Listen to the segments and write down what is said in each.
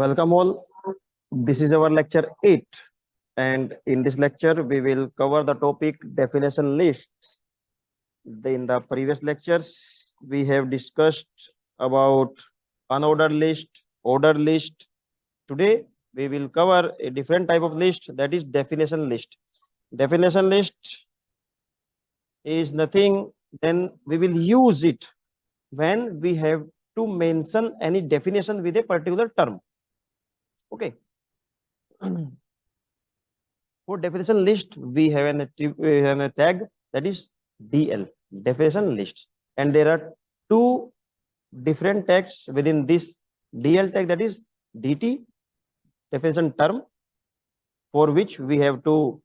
Welcome all. This is our lecture 8, and in this lecture we will cover the topic definition lists. In the previous lectures we have discussed about unordered list, ordered list. Today we will cover a different type of list, that is definition list. Definition list is nothing, then we will use it when we have to mention any definition with a particular term. Okay. For definition list, we have a tag, that is DL, definition list, and there are two different tags within this DL tag, that is DT, definition term, for which we have to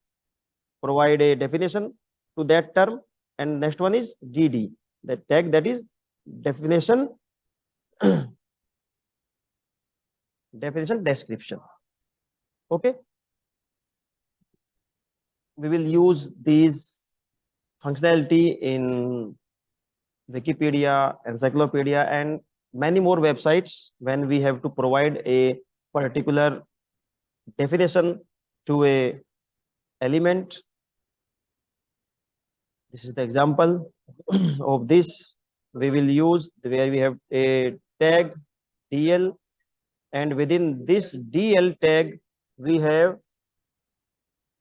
provide a definition to that term, and next one is DD, the tag, that is definition definition description. Okay, we will use these functionality in Wikipedia, encyclopedia, and many more websites when we have to provide a particular definition to a element. This is the example of this. We will use where we have a tag DL, and within this DL tag we have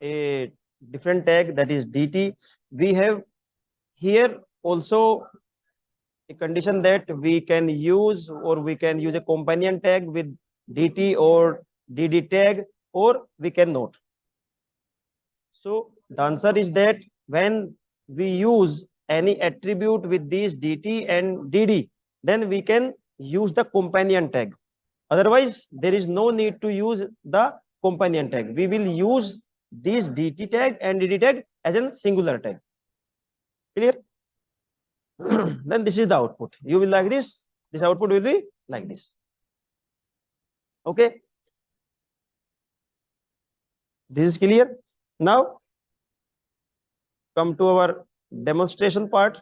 a different tag, that is DT. We have here also a condition that we can use a companion tag with DT or DD tag, or we cannot. So the answer is that when we use any attribute with these DT and DD, then we can use the companion tag. Otherwise, there is no need to use the companion tag. We will use this DT tag and DD tag as a singular tag. Clear? Then this is the output. You will like this. This output will be like this. Okay. This is clear. Now come to our demonstration part.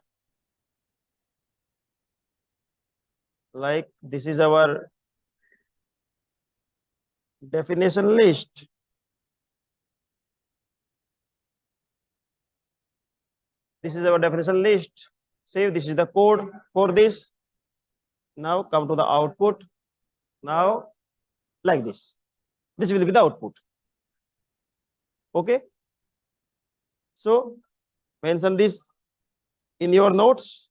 Like this is our definition list. This is our definition list. Save. This is the code for this. Now come to the output. Now like this. This will be the output. Okay. So mention this in your notes.